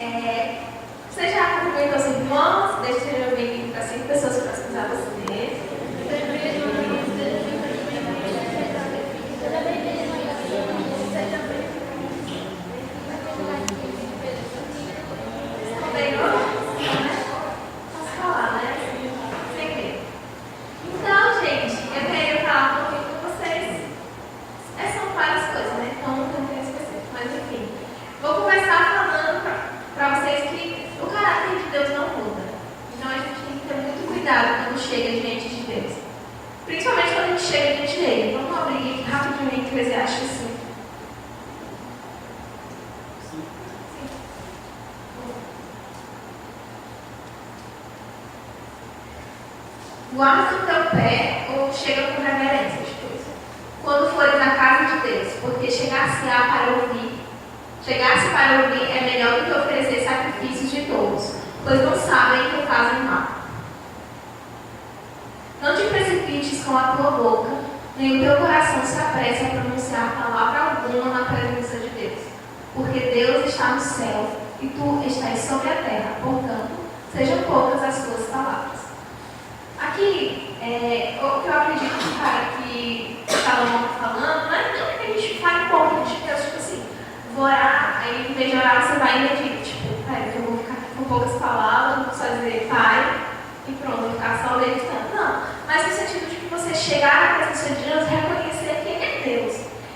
Você já cumprimentou os irmãos? Deixa eu ver para 5 pessoas próximas a você. Estão bem, não? Posso falar, né? Sem medo. Então, gente, eu queria falar um pouquinho com vocês. São várias coisas, né? Então, não tem que esquecer. Mas, enfim, vou começar falando para vocês que o caráter de Deus não muda. Então a gente tem que ter muito cuidado quando chega diante de Deus. Principalmente quando a gente chega diante dele. Vamos abrir aqui rapidamente o Eclesiastes 5. Guarda o teu pé ou chega com reverência, depois. Quando fores na casa de Deus, porque chegar-se-á para ouvir. Chegar-se para ouvir é melhor do que oferecer sacrifícios de todos, pois não sabem que fazem mal. Não te precipites com a tua boca, nem o teu coração se apresse a pronunciar palavra alguma na presença de Deus, porque Deus está no céu e tu estás sobre a terra, portanto, sejam poucas as tuas palavras. Aqui, o que eu acredito que o cara que Salomão está falando, não é que a gente fale pouco de Deus, tipo assim, vou orar, aí em vez de orar você vai e medita, tipo, eu vou ficar com poucas palavras, vou só dizer pai e pronto, vou ficar só meditando. Não, mas no sentido de que você chegar na presença de Deus, reconhecer quem é Deus,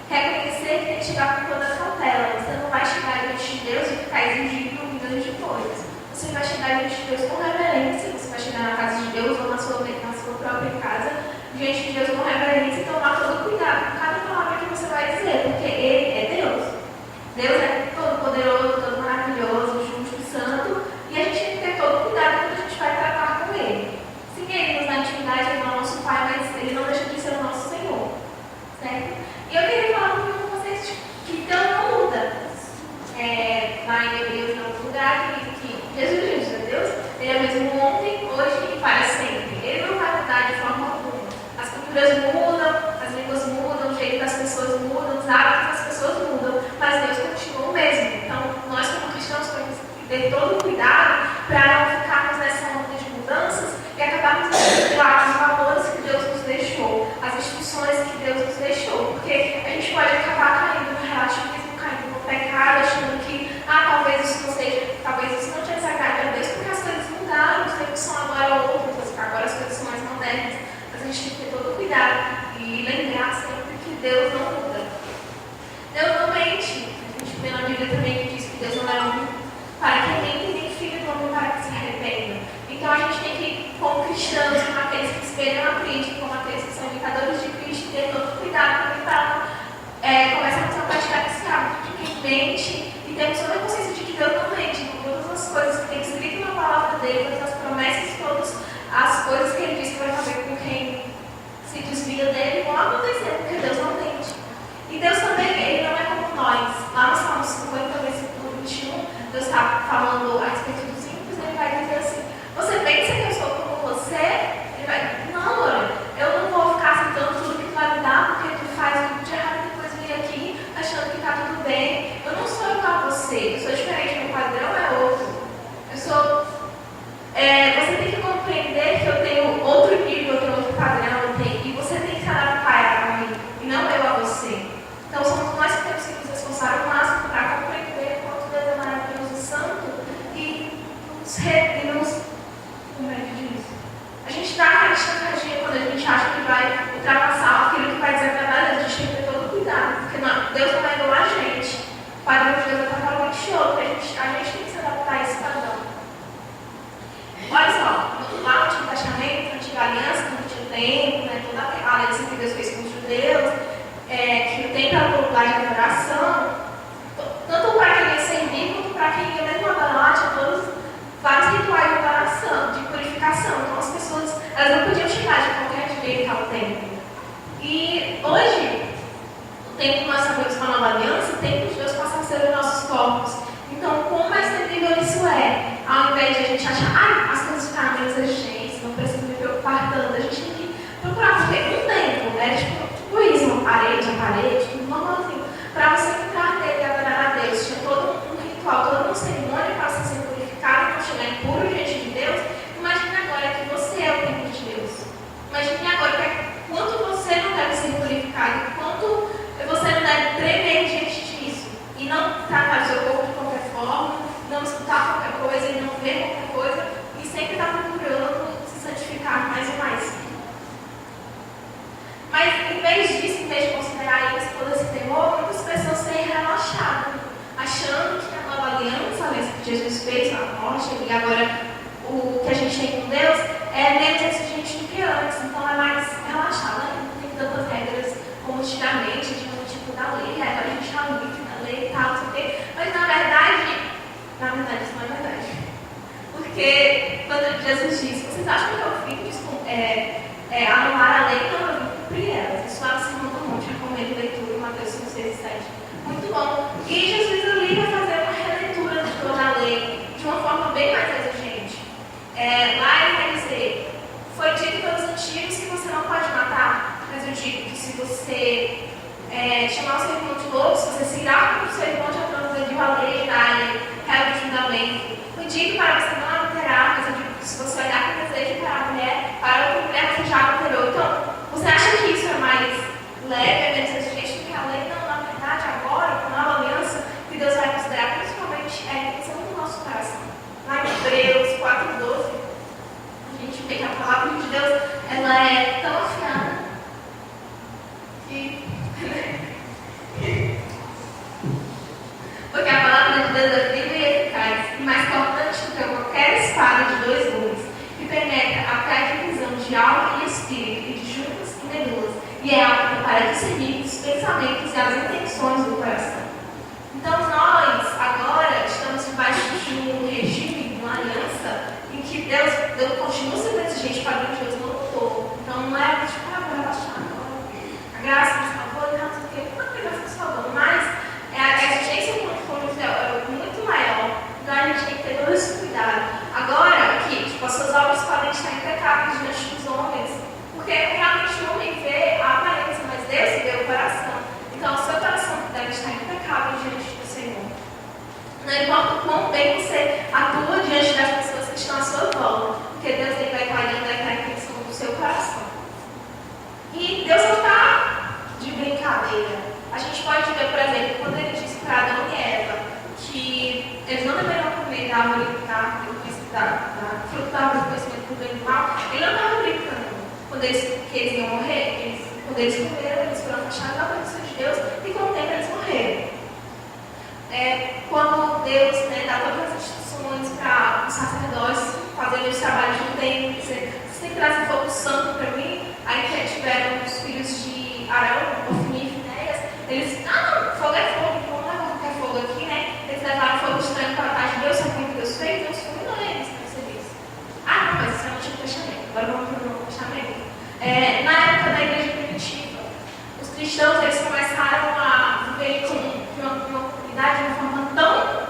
reconhecer que tem que chegar com toda a cautela. Você não vai chegar diante de Deus e ficar exigindo milhões de coisas. Você vai chegar diante de Deus com reverência, você vai chegar na casa de Deus ou na sua própria casa, diante de Deus com reverência e tomar todo cuidado com cada palavra que você vai dizer, porque Ele é Deus. Deus é todo poderoso, todo maravilhoso, justo e santo, e a gente tem que ter todo cuidado quando a gente vai tratar com Ele. Sim, Ele nos dá intimidade, Ele é o nosso Pai, mas Ele não deixa de ser o nosso Senhor. Certo? E eu queria falar um pouquinho com vocês que Deus não muda. Lá em Hebreus, em outro lugar, que Jesus é Deus, Ele é o mesmo ontem, hoje e para sempre. Ele não vai mudar de forma alguma. As culturas mudam, as línguas mudam, o jeito das pessoas mudam, os hábitos das pessoas mudam, mas Deus continua o mesmo. Então, nós como cristãos temos que ter todo o cuidado para não ficarmos nessa onda de mudanças e acabarmos deixando os valores que Deus nos deixou, as instituições que Deus nos deixou, porque a gente pode acabar caindo no relativismo, caindo no pecado, achando que talvez isso não seja, talvez isso não te desagrade a Deus, porque as coisas mudaram, os tempos são agora outros, agora as coisas são mais modernas. Mas a gente tem que ter todo cuidado e lembrar sempre que Deus não muda. Deus não mente. A gente vê na Bíblia também que diz que Deus não é homem para que mente, nem filho do homem para que se arrependa. Então a gente tem que, como cristãos, como aqueles que espelham a Cristo, como aqueles que são imitadores de Cristo, ter todo cuidado também para começarmos a praticar esse hábito de quem mente e temos toda a consciência de que Deus não mente, com todas as coisas que tem escrito na palavra dele, todas as promessas, todas as coisas que ele diz que vai fazer com quem se desvia dele vão acontecer, porque Deus não mente. E Deus também, Ele não é como nós. Lá no Salmo 50, versículo 21, Deus está falando a respeito dos ímpios, Ele vai dizer assim, você pensa que eu sou como você? Ele vai, não, Lora, eu não vou ficar aceitando tudo que tu vai me dar, porque tu faz tudo de errado e depois vem aqui achando que está tudo bem. Eu não sou igual a você, eu sou diferente, meu padrão é outro. Eu sou... você tem que compreender que eu tenho outro nível, eu tenho outro padrão, e você tem que se adaptar a mim, e não eu a você. Então somos nós que temos que nos esforçar ao máximo para compreender o quanto Deus é maravilhoso e santo e nos como é que diz? A gente está naquela estratégia quando a gente acha que vai ultrapassar aquilo que vai desagradar a Deus. A gente tem que ter todo cuidado, porque Deus não é igual a gente. O padrão de Deus é totalmente outro, a gente tem que se adaptar a esse padrão. Olha só, lá no Antigo Testamento, na Antiga Aliança, no Antigo Tempo, né, toda a aliança que Deus fez com os judeus, que o templo era o lugar de adoração, tanto para quem ia servir quanto para quem ia mesmo adorar, tinha todos vários rituais de adoração, de purificação. Então as pessoas elas não podiam chegar de qualquer jeito ao templo. E hoje, o templo que nós sabemos com a nova aliança, o templo de Deus passa a ser os nossos corpos. Então, como mais terrível isso é? Ao invés de a gente achar, as coisas ficaram menos exigentes, não preciso me preocupar tanto, a gente tem que procurar, porque um templo era tipo isso, uma parede, tudo normalzinho. Para você entrar nele e adorar a Deus, tinha todo um ritual, toda uma cerimônia para você vez de considerar isso, todo esse temor, muitas pessoas têm relaxado, achando que a nova aliança, a aliança que Jesus fez na morte, e agora o que a gente tem com Deus, é menos exigente do que antes, então é mais relaxado, né? Não tem tantas regras como antigamente, tinha um tipo da lei, agora a gente está livre da lei e tal, não sei o quê. Mas na verdade isso não é verdade. Porque quando Jesus diz, vocês acham que eu vim anular a lei? Não, eu vim cumprir ela. Isso lá no Sermão do Monte, recomendo leitura, Mateus 5, 6 e 7. Muito bom. E Jesus ali vai fazer uma releitura de toda a lei, de uma forma bem mais exigente. Lá ele vai dizer, foi dito pelos antigos que você não pode matar, mas eu digo que se você chamar o seu irmão de louco, se você se irar com o seu irmão, já transgrediu a lei, regra do fundamento. Foi dito para você não adulterar, mas eu digo que se você olhar com desejo para a mulher, para outra mulher, você já adulterou. Então, você acha que isso é mais leve, é menos exigente do que a lei? Não, na verdade, agora, com a nova aliança, que Deus vai considerar principalmente a intenção do nosso coração. Lá em Hebreus 4:12, a gente vê que a palavra de Deus, ela é tão afiada que... Porque a palavra de Deus é viva e eficaz, e mais cortante do que qualquer espada de dois gumes, que penetra até a divisão de alma e espírito, e de juntas e medulas, e é apta para discernir os pensamentos e as intenções do coração. Então nós, agora, estamos debaixo de um regime, de uma aliança, em que Deus continua sendo exigente para Deus, Deus não mudou. Então não é tipo, vou relaxar agora. A graça nos salvou, não sei o quê, não tem graça nos salvando, mas a exigência é muito maior, então a gente tem que ter todo esse cuidado. Agora, aqui, as suas obras podem estar impecáveis diante dos homens, porque realmente o homem vê a aparência, mas Deus vê o coração. Então, o seu coração deve estar impecável diante do Senhor. Não importa o quão bem você atua diante das pessoas que estão à sua volta, porque Deus vai estar olhando a intenção do seu coração. E Deus não está de brincadeira. A gente pode ver, por exemplo, quando ele disse para Adão e Eva que eles não deveriam comer da árvore da fruta da árvore do conhecimento do bem e do mal, ele não estava brincando. Quando eles iam morrer, quando eles comeram, eles foram afastados da presença de Deus e com o tempo eles morreram. Quando Deus dá todas as instruções para os sacerdotes fazerem os trabalhos no templo, dizer, vocês têm que trazer fogo santo para mim, aí que tiveram os filhos de Arão, Ofni e Finéias, eles, fogo é fogo, então não é qualquer fogo aqui, né? Eles levaram fogo estranho para a paz de Deus, sabe o que Deus fez? Deus fulminou eles para receber isso. Não, mas isso é um tipo de fechamento. Agora vamos para o novo fechamento. Na época da igreja primitiva, os cristãos eles começaram a viver de uma comunidade de uma forma tão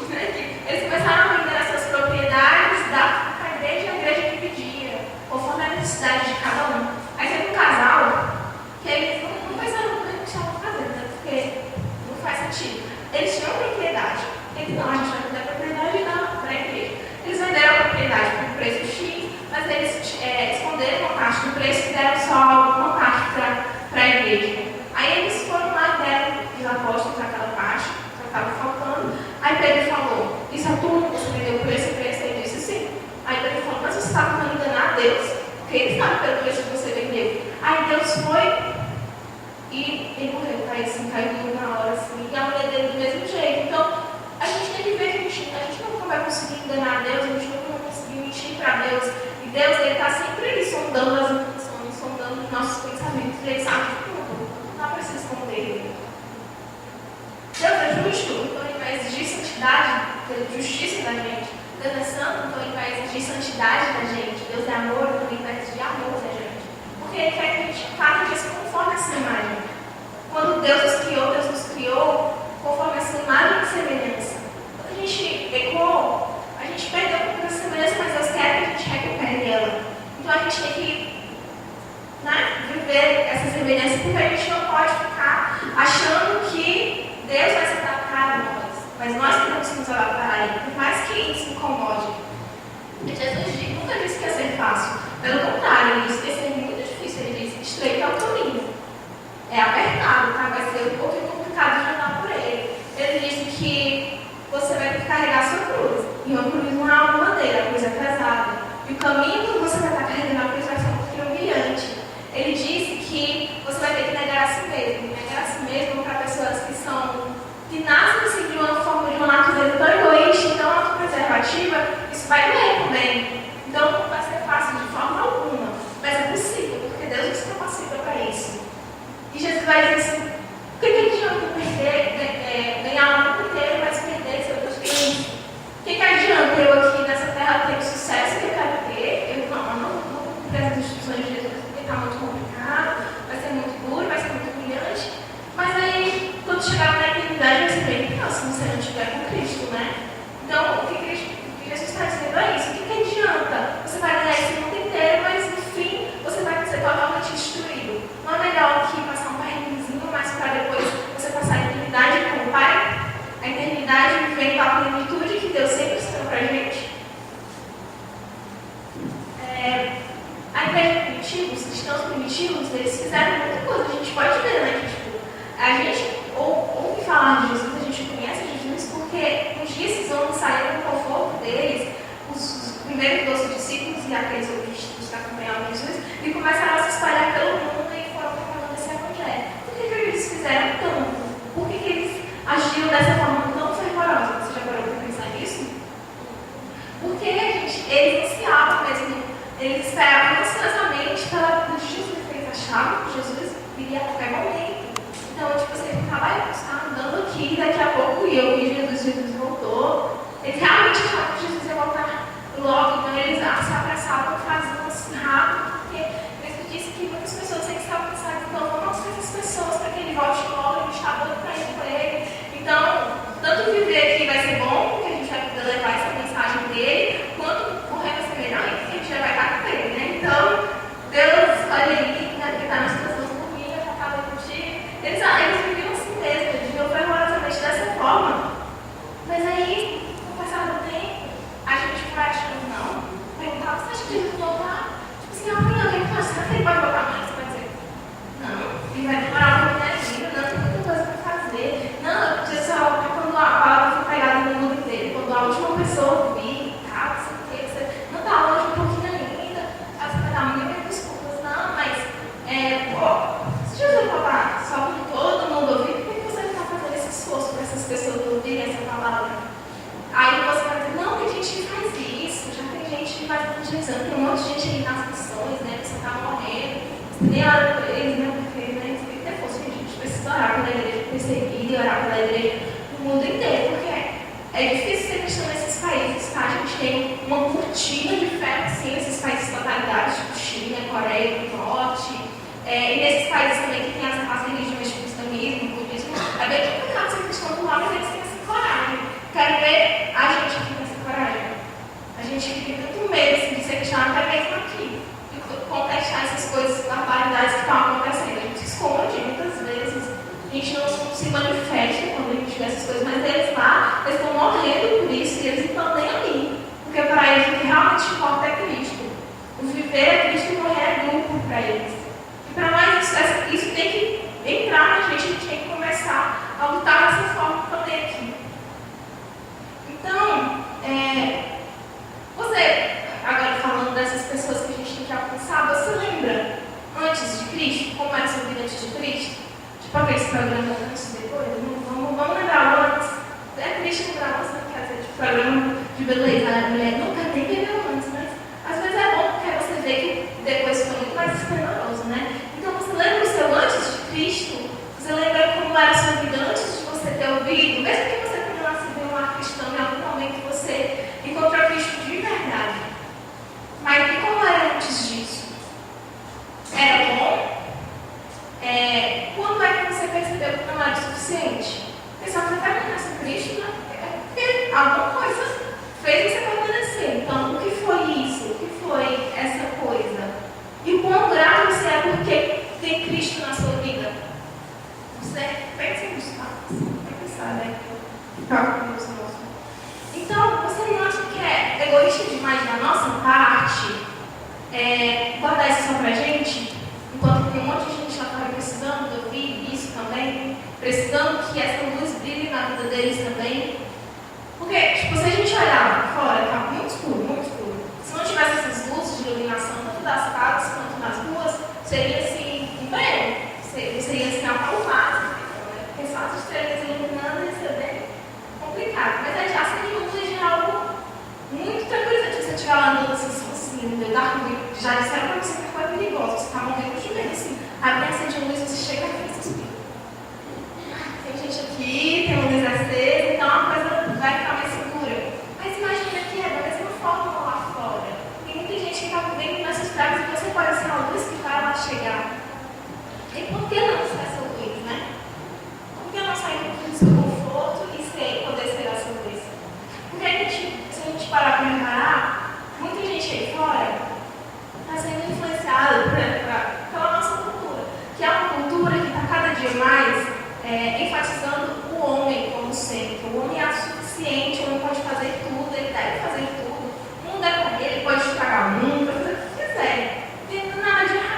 né, que eles começaram a vender as suas propriedades para a igreja dividia, conforme a necessidade de cada um. Aí teve um casal que eles não pensaram no que eles estavam fazendo, né? Porque não faz sentido. Eles tinham propriedade. Eles não, a gente vai vender a propriedade e dar para a igreja. Eles venderam a propriedade por um preço X, mas eles esconderam uma parte do preço e deram só uma parte para a igreja. Aí eles foram lá e deram os apóstolos aquela parte, que estava faltando. Aí Pedro falou, isso é tudo, você vendeu por esse preço? Ele disse sim. Aí Pedro falou, mas você está tentando enganar Deus, porque ele sabe pelo preço que você vendeu. Aí Deus foi e ele morreu, caiu na hora assim, e a mulher dele do mesmo jeito. Então, a gente tem que ver que a gente nunca vai conseguir enganar Deus, a gente nunca vai conseguir mentir para Deus. E Deus, ele está sempre ali sondando as intenções, sondando os nossos pensamentos, e ele sabe de tudo, não dá para se esconder ele. Deus é justo, então ele vai exigir santidade, justiça da gente. Deus é santo, então ele vai exigir santidade da gente. Deus é amor, então ele vai exigir amor da gente. Porque ele quer que a gente faça isso conforme essa imagem. Quando Deus nos criou conforme essa imagem e semelhança. Quando a gente pecou, a gente perdeu um pouco dessa semelhança, mas Deus quer que a gente recupere ela. Então a gente tem que viver essa semelhança, porque a gente não pode ficar achando que Deus vai se adaptar a nós, mas nós temos que nos adaptar a Ele, por mais que isso incomode. Jesus nunca disse que ia ser fácil, pelo contrário, ele disse que ia ser muito difícil. Ele disse: estreito é o caminho, é apertado, tá? Vai ser um pouquinho complicado de andar por ele. Ele disse que você vai ter que carregar a sua cruz, e uma cruz não é uma madeira, a cruz é pesada, e o caminho que você vai estar carregando a cruz vai ser um pouquinho humilhante. Ele disse que primitivos, os cristãos primitivos, eles fizeram muita coisa. A gente pode ver, né, que tipo, a gente ouve falar de Jesus, a gente conhece Jesus, porque uns dias esses homens saíram do conforto deles, os primeiros 12 discípulos e aqueles outros discípulos que acompanhavam Jesus, e começaram a se espalhar pelo mundo e foram proclamando esse evangelho. Por que eles fizeram tanto? Por que eles agiram dessa forma tão fervorosa? Você já parou para pensar nisso? Porque, gente, eles ansiavam mesmo, eles esperavam ansiosamente pela justiça que eles achavam que Jesus viria a qualquer momento. Então, tipo, você ficava, está andando aqui, daqui a pouco eu vi Jesus voltou. Eles realmente achavam que Jesus ia voltar logo, então eles se abraçavam, faziam assim rápido, porque Cristo disse que muitas pessoas sempre estavam cansadas, então vamos mostrar essas pessoas para que ele volte logo, a gente está doido para ir com ele. Então, tanto viver aqui vai ser bom, porque a gente vai poder levar essa mensagem dele, quanto morrer vai ser melhor, porque a gente já vai estar com ele, né? Então, Deus, olha aí, né, que está nas pessoas por mim, eu já estava contigo. Eles viviam assim mesmo, eles viviam fervorosamente dessa forma. Mas aí, com o passar do tempo, a gente vai achando, não, perguntava, você acha que ele vai voltar? Tipo assim, amanhã, o que ele faz? Será que ele pode voltar amanhã? Você vai dizer, não, ele vai demorar um pouco minha vida, não, tem muita coisa para fazer. Não, quando a palavra foi pregada no mundo inteiro, quando a última pessoa ouvir, tá, você não está longe um pouquinho ainda, você vai dar muitas desculpas, não, mas, se Jesus voltar só para todo mundo ouvir, por que você não está fazendo esse esforço para essas pessoas ouvirem essa palavra? Aí você vai dizer, não, tem gente que faz isso, já tem gente que faz evangelizando, tem um monte de gente aí nas missões, né, você está morrendo, você nem ora por eles, né, porque né, se tem força, a gente precisa orar pela igreja perseguida e orar pela igreja no mundo inteiro, porque é difícil ser cristão nesses países, tá? A gente tem uma cortina de fé, assim, nesses países totalidades, tipo China, Coreia do Norte, e nesses países também que tem as religiões tipo islamismo, budismo, é bem complicado ser cristão do lado, mas eles têm essa coragem. Quero ver a gente aqui com essa coragem. A gente que tem tanto medo assim, de ser cristão até mesmo aqui, de contestar essas coisas, barbaridades que estão acontecendo. A gente se esconde muitas vezes, a gente não se manifesta quando a gente vê essas coisas, mas eles lá, eles estão morrendo por isso e eles não estão nem ali. Porque para eles o que realmente importa é Cristo. O viver é Cristo e morrer é lucro para eles. E para nós isso tem que entrar na gente, a gente tem que começar a lutar dessa forma também aqui. Então, você, agora falando dessas pessoas que a gente tem que alcançar, você lembra antes de Cristo? Como era a sua vida antes de Cristo? Tipo aqueles programas antes e depois? Vamos lembrar antes. É triste lembrar antes, não quer dizer, tipo, programa de beleza, a mulher nunca nem bebeu antes, mas às vezes é bom porque você vê que depois foi muito mais esplendoroso, né? Então você lembra o seu antes de Cristo? Você lembra como era a sua vida antes de você ter ouvido? Mesmo que você tenha nascido em uma cristã, em algum momento você encontrou Cristo de verdade. Mas e como era antes disso? Era bom? Quando é que você percebeu que não era suficiente? Pensar que até que nasceu Cristo, né? Porque alguma coisa fez você permanecer. Então, o que foi isso? O que foi essa coisa? E o quão grato você é porque tem Cristo na sua vida? Você pensa nisso, tá? Vai pensar, né? Então, você não acha que é egoísta demais da nossa parte guardar isso só pra gente? Enquanto tem um monte de gente lá fora precisando de ouvir isso também, precisando que essa luz brilhe na vida deles também. Porque, tipo, se a gente olhar lá fora, tá muito escuro, muito escuro. Se não tivesse essas luzes de iluminação, tanto das casas quanto nas ruas, seria assim, um breu. Seria assim, apalpado. Porque só as estrelas iluminando ia ser bem complicado. Mas a gente acende luzes de algo muito tranquilizante. Se você estiver lá andando assim, no meio da rua, já disseram pra você que foi perigoso. Você tá morrendo de medo, assim. Aí acende luz, você chega aqui e você explica. Tem gente aqui, tem luz acesa, então a coisa vai ficar mais segura. Mas imagina que é da mesma forma lá fora. Tem muita gente que está vivendo nessas cidades e você pode ser a luz que vai lá chegar. E por que não ser essa luz, né? Por que não sair do seu conforto e poder ser essa luz? Porque se a gente parar para reparar, muita gente aí fora está sendo influenciada pela nossa cultura, que é uma cultura que está cada dia mais enfatizando o homem como centro. O homem é autossuficiente, o homem pode fazer tudo, ele deve fazer tudo. O mundo é para ele, ele pode estragar o mundo, pode fazer o que quiser. Não tem nada de errado.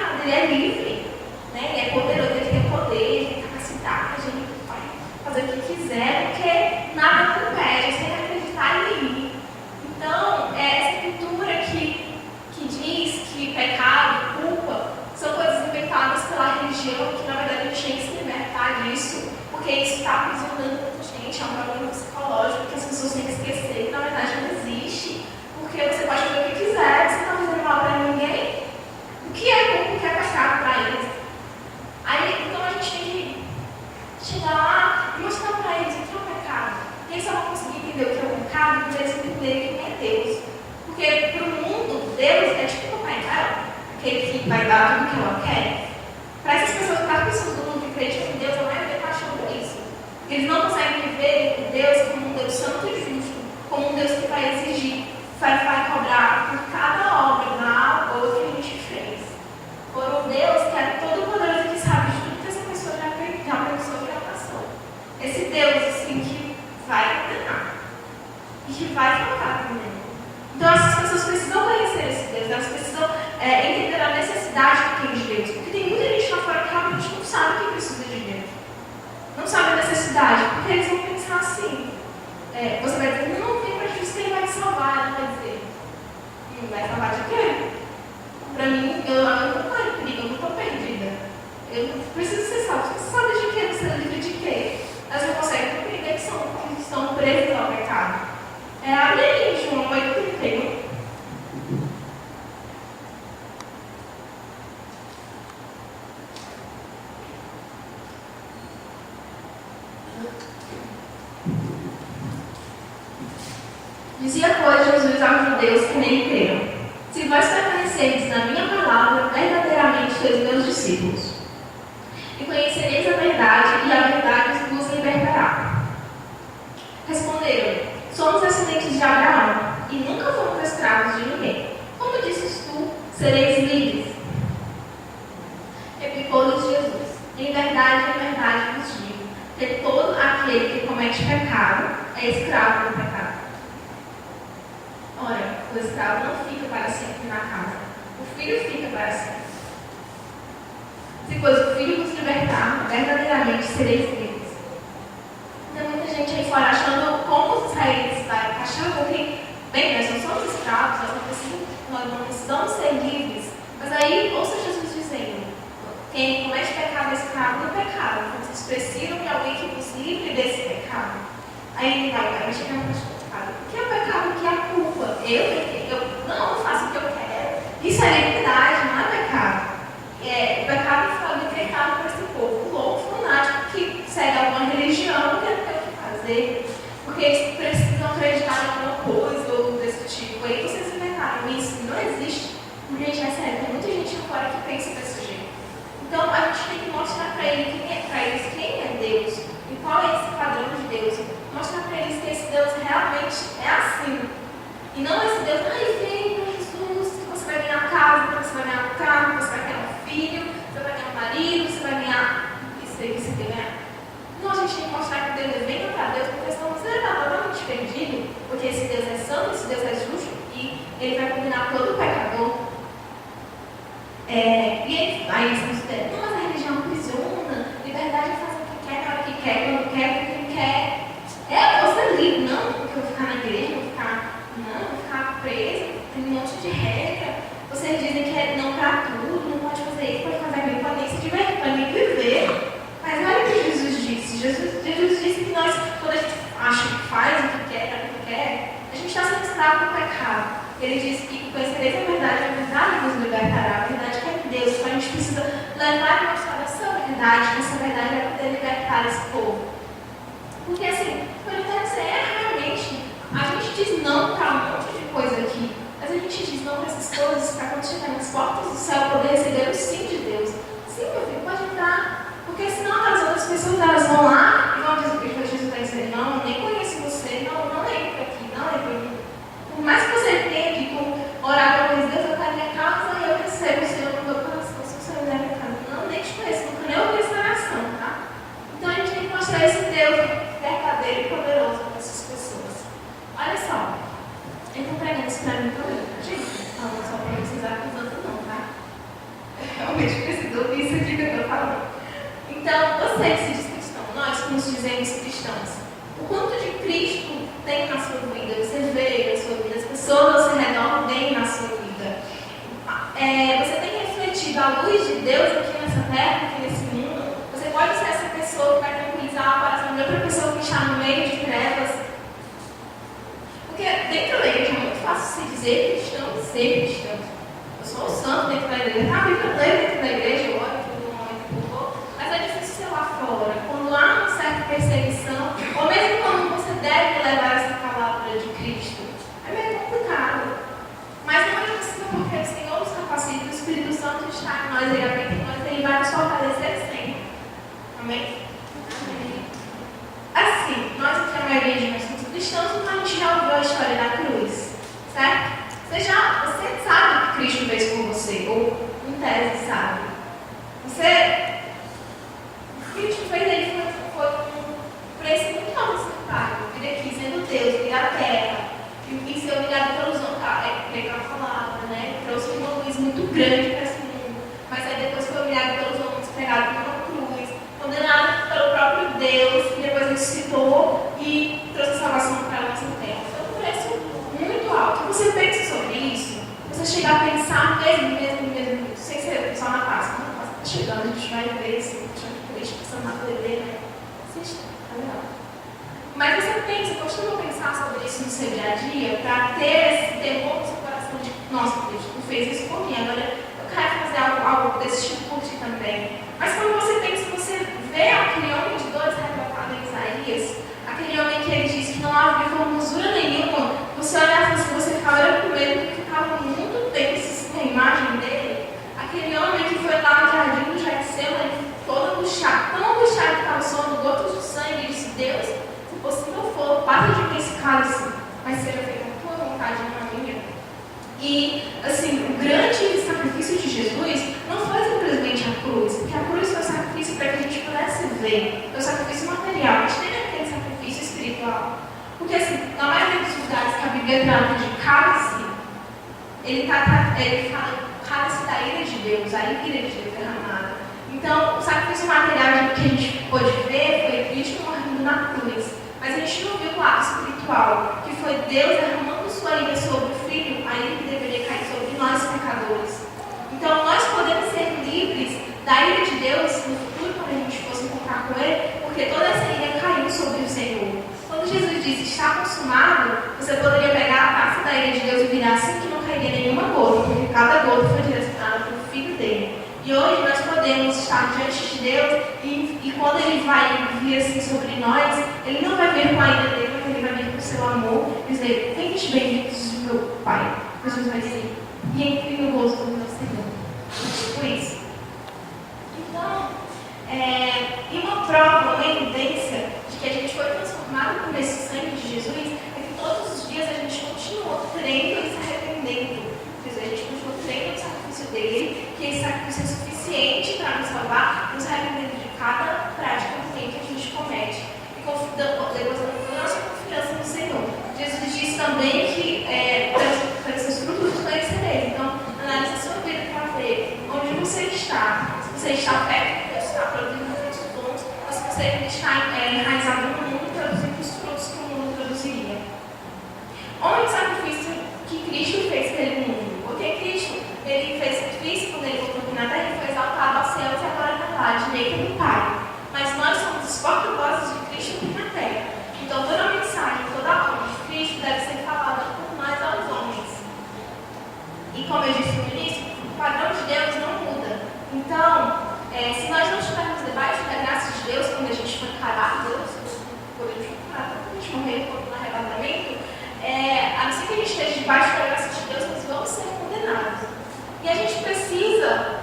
eles entenderem quem é Deus. Porque para o mundo, Deus é tipo o Papai Noel, aquele que vai dar tudo que ela quer. Para essas pessoas, para as pessoas do mundo que acreditam em Deus, a maioria está achando isso. Eles não conseguem viver o Deus como um Deus santo e justo, como um Deus que vai exigir, vai cobrar por cada obra mal ou que a gente fez. Por um Deus que é todo poderoso e que sabe de tudo que essa pessoa já pensou e já passou. Esse Deus, assim, que vai condenar e que vai colocar também. Então, essas pessoas precisam conhecer esse Deus, elas precisam entender a necessidade que tem de Deus. Porque tem muita gente lá fora que realmente não sabe que precisa de Deus. Não sabe a necessidade, porque eles vão pensar assim. Você vai dizer, não tem para justiça, ele vai te salvar. Ela vai dizer, vai salvar de quê? Para mim, eu não estou em perigo, eu não estou perdida. Eu não preciso ser salva. Você sabe de quê? Você é livre de quê? Elas não conseguem compreender que estão presas ao pecado. Abre aí, João 8:31. Dizia, pois, Jesus aos judeus que nele creram: se vós permanecerdes na minha palavra, verdadeiramente sois meus discípulos. E conhecereis a verdade, e a verdade vos libertará. Responderam: somos descendentes de Abraão, e nunca fomos escravos de ninguém. Como dizes tu, sereis livres? Replicou-lhes Jesus: em verdade vos digo, que todo aquele que comete pecado é escravo do pecado. Ora, o escravo não fica para sempre na casa, o filho fica para sempre. Se, pois, o filho vos libertar, verdadeiramente sereis livres. Tem muita gente aí fora achando como sair desse bairro, achando que, bem, nós não somos escravos, nós não precisamos ser livres. Mas aí, ouça Jesus dizendo: quem comete pecado é escravo do pecado. Então, vocês precisam de alguém que vos livre desse pecado. Aí ele vai chegar no pecado. O que é o pecado? O que é a culpa? Eu não faço o que eu quero. Isso é liberdade, não é pecado. O pecado foi decretado por esse povo louco, fanático, que segue alguma religião, não tem o que fazer, porque eles precisam acreditar em alguma coisa ou desse tipo. Aí vocês inventaram isso, não existe. Gente, é sério, tem muita gente fora que pensa desse jeito. Então a gente tem que mostrar para eles quem é Deus e qual é esse padrão de Deus. Mostrar para eles que esse Deus realmente é assim. E não esse Deus, vem para Jesus, você vai ganhar casa, você vai ganhar um carro, você vai ganhar um filho, você vai ganhar um marido, você vai ganhar isso aí que você quer ganhar. Não, a gente tem que mostrar que Deus vem para Deus, porque senão você está totalmente perdido, porque esse Deus é santo, esse Deus é justo e ele vai condenar todo pecador. E ele vai dizer, não, mas a religião aprisiona, liberdade é fazer o que quer, na hora que quer, quando quer, com quem quer. Você livre, não, porque eu vou ficar na igreja, vou ficar preso, tem um monte de regra. Vocês dizem que não para tudo, não pode fazer isso, pode fazer aquilo, pode nem se divertir, pode nem viver. Mas olha o que Jesus disse. Jesus disse que nós, quando a gente acha que faz o que quer, a gente está sendo escravo do pecado. Ele disse que conhecereis a verdade vos libertará. A verdade que é Deus. Então a gente precisa levar em nosso coração a verdade, que essa verdade vai poder libertar esse povo. Porque assim, o que eu quero dizer realmente, a gente diz não para um monte de coisa aqui, mas a gente diz não para essas coisas, para quando chegar nas portas do céu poder receber o sim de Deus. Sim, meu filho, pode entrar. Porque senão as outras pessoas elas vão lá e vão dizer que Jesus está dizendo, não, eu nem conheço você, não entra aqui, não entra aqui. Por mais que você tenha que orar para Deus, eu quero minha casa e eu recebo o Senhor no meu coração, se o Senhor der minha casa. Não, nem te conheço, nunca nem ouvi essa oração, tá? Então a gente tem que mostrar esse Deus verdadeiro e poderoso para essas pessoas. Olha só, eu estou pregando isso para mim também, tá, gente? Não, só para vocês acusando não, tá? Eu realmente preciso ouvir isso aqui que eu estou falando. Então, você que se diz cristão, nós que nos dizemos cristãos, o quanto de Cristo tem na sua vida, você vê na sua vida, as pessoas ao seu redor veem na sua vida. Você tem refletido a luz de Deus aqui nessa terra, aqui nesse mundo? Você pode ser essa pessoa que vai tranquilizar o coração de outra pessoa que está no meio de trevas? Porque dentro da igreja é muito fácil se dizer cristão e ser cristão. Eu sou o santo dentro da igreja, a Bíblia lê dentro da igreja, eu oro aqui no momento que eu vou, mas é difícil ser lá fora. Quando há uma certa perseguição, ou mesmo quando você deve levar essa palavra de Cristo, cristãos, então a gente já ouviu a história da cruz, certo? Você sabe o que Cristo fez por você, ou em tese sabe. O que Cristo fez ele foi um preço muito alto de ser pago. Vir aqui sendo Deus, vir à terra, e ser humilhado pelos homens, pregar a palavra, né? Trouxe uma luz muito grande para esse mundo, mas aí depois foi humilhado pelos homens, pregado numa cruz, condenado pelo próprio Deus, e depois ressuscitou e trouxe salvação para a nossa terra. Foi um preço muito alto. Você pensa sobre isso? Você chegar a pensar mesmo, sem ser só na Páscoa. Na Páscoa está chegando, a gente vai ver esse Cristo passando na TV, né? Assista, tá legal. Mas você costuma pensar sobre isso no seu dia a dia, para ter esse temor no seu coração de, nossa, Deus, tu fez isso por mim, agora eu quero fazer algo desse tipo por ti também. Mas quando você pensa, você vê aquele homem de dores retratado em Isaías, aquele homem que ele diz que não havia formosura nenhuma, você olhava assim, você ficava com medo, porque ficava muito tenso a imagem dele. Aquele homem que foi lá no jardim do Getsemane, todo angustiado, tão angustiado que estava suando gotas de sangue, e disse, Deus, se possível for, passa de mim esse cálice, mas seja feita a tua vontade, não a minha. E, assim, o grande sacrifício de Jesus não foi simplesmente a cruz, porque a cruz foi o sacrifício para que a gente pudesse ver, foi o sacrifício material, mas teve aquele sacrifício espiritual. Porque, assim, na maioria dos lugares que a Bíblia trata de cálice, ele fala cálice da ira de Deus, a ira de Deus derramada. Então, o sacrifício material que a gente pôde ver foi Cristo morrendo na cruz. Mas a gente não viu o lado espiritual, que foi Deus derramando sua ira sobre o Filho, a ira que deveria cair sobre nós, pecadores. Então, nós podemos ser livres da ira de Deus no futuro, quando a gente fosse encontrar com Ele, porque toda essa ira caiu sobre o Senhor. Quando Jesus disse, está consumado, você poderia pegar a taça da ira de Deus e virar assim que não cairia nenhuma gota, porque cada gota foi direcionada para o Filho dele. E hoje nós podemos estar diante de Deus e quando Ele vai vir assim sobre nós, Ele não vai vir com a ira dele, mas Ele vai vir com o seu amor e dizer, vinde benditos do meu Pai. Jesus vai dizer, e entre no rosto do meu Senhor. Tipo isso. Então, e uma prova, uma evidência de que a gente foi transformado por esse sangue de Jesus é que todos os dias a gente continuou crendo e se arrependendo. Quer dizer, a gente continuou crendo no sacrifício dele, que esse sacrifício é suficiente para nos salvar, nos arrependendo de cada prática ruim que a gente comete e depositando nossa confiança no Senhor. Jesus disse também que para seus frutos conhecerei. Então, analise a sua vida para ver onde você está. Se você está perto de Deus, está produzindo frutos bons, ou se você está enraizado no mundo e produzindo os frutos que o mundo produziria. Onde o sacrifício que Cristo fez pelo mundo? Porque Cristo, ele fez sacrifício quando ele voltou aqui na terra e foi exaltado aos céus e agora está lá, à direita do Pai. Mas nós somos os porta-vozes de Cristo aqui na terra. Então toda a mensagem, toda a obra de Cristo deve ser falada por nós aos homens. E como eu disse no início, o padrão de Deus não muda. Então, se nós não estivermos debaixo da graça de Deus, quando a gente for encarar Deus, quando a gente morrer no arrebatamento, a não ser que a gente esteja debaixo da graça de Deus, nós vamos ser condenados. E a gente precisa,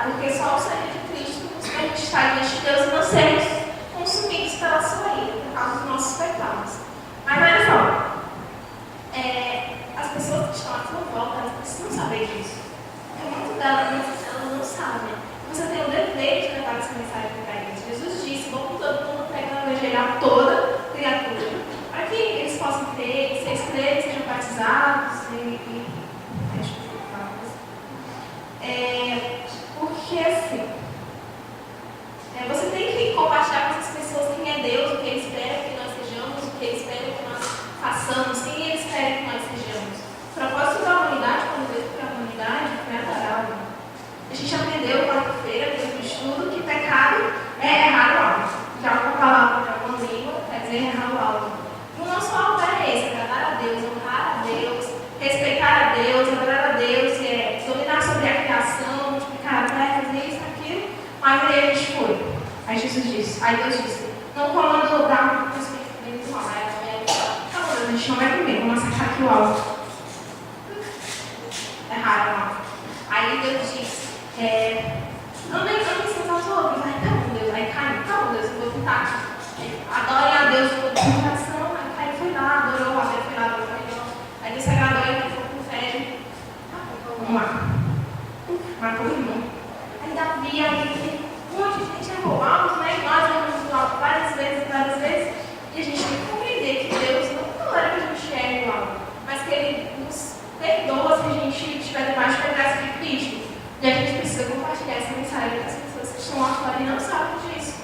porque só o sangue de Cristo nos permite estar diante de Deus e não sermos consumidos pela sua ira, por causa dos nossos pecados. Mas olha só, as pessoas que estão à sua volta, elas precisam saber disso. Porque muitas delas não sabem. Você tem o dever de levar essa mensagem para eles. Jesus disse, vamos todo mundo pregar o evangelho a toda criatura. Para que eles possam crer, se eles crerem, sejam batizados porque assim, você tem que compartilhar com essas pessoas quem é Deus, o que Ele espera que nós sejamos, o que Ele espera que nós façamos, quem Ele espera que nós sejamos. O propósito da humanidade, quando Deus criou a humanidade, foi adorável. A gente aprendeu quarta-feira, depois do estudo, que pecado é errar o alvo. De alguma palavra, de alguma língua, quer dizer errar o alvo. E o nosso alvo era esse, agradar a Deus, honrar a Deus, respeitar a Deus, adorar a Deus, dominar sobre a criação, multiplicar a terra, fazer isso, aquilo. Mas aí a gente foi. Aí Deus disse, não comando da árvore do Espírito dentro do mal. Aí a gente não vai comer, vamos massacrar aqui o alvo. Erraram o alvo. Aí Deus disse, amem seus aos outros. Aí tá bom, Deus. Aí caiu, tá bom, Deus, eu vou tentar. Adorem a Deus com o coração, matou o irmão. Aí Davi, aí um monte de gente errou alto, né? Nós erramos alto várias vezes, e a gente tem que compreender que Deus não tolera que a gente erre igual, mas que Ele nos perdoa se a gente estiver debaixo da graça de Cristo. E a gente precisa compartilhar essa mensagem com as pessoas que estão lá fora e não sabem disso.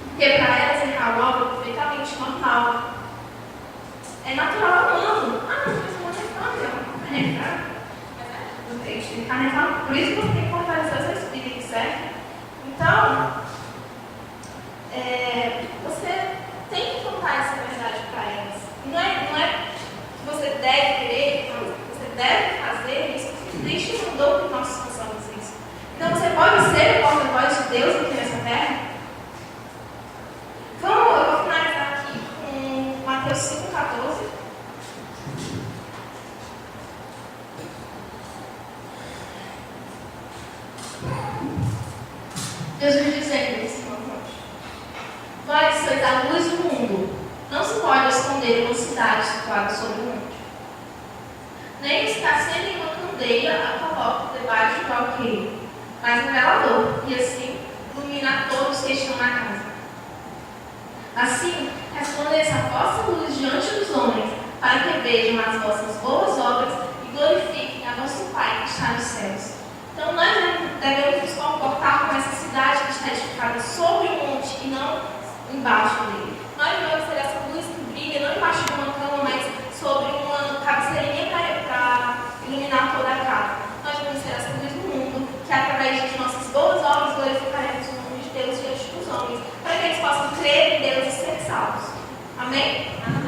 Porque para elas errar logo é perfeitamente normal. É natural humano. Ah, mas você não é fã, é errar. Mas a gente tem que carregar. Por isso você tem que fortalecer o seu espírito, certo? Então, você tem que contar essa verdade para elas. Não é que você deve querer, você deve fazer isso, porque Cristo mandou que nós façamos isso. Então você pode ser o porta-voz de Deus aqui nessa terra. Eu vou finalizar aqui com Mateus 5,14. Jesus dizendo nesse monte: vós sois a luz do mundo. Não se pode esconder uma cidade situada sobre o monte. Nem está acende uma candeia a coloca debaixo do alqueire, mas no velador, e assim ilumina todos que estão na casa. Assim, resplandeça a vossa luz diante dos homens, para que vejam as vossas boas obras e glorifiquem a vosso Pai que está nos céus. Então, nós devemos nos comportar como essa cidade que está edificada sobre o monte e não embaixo dele. Nós devemos ter essa luz que brilha, não embaixo de uma cama, mas sobre uma cabeceirinha para iluminar toda a casa. Nós devemos ter essa luz do mundo, que através de nossas boas obras glorificaremos o nome de Deus diante dos homens, para que eles possam crer em Deus e ser salvos. Amém? Amém.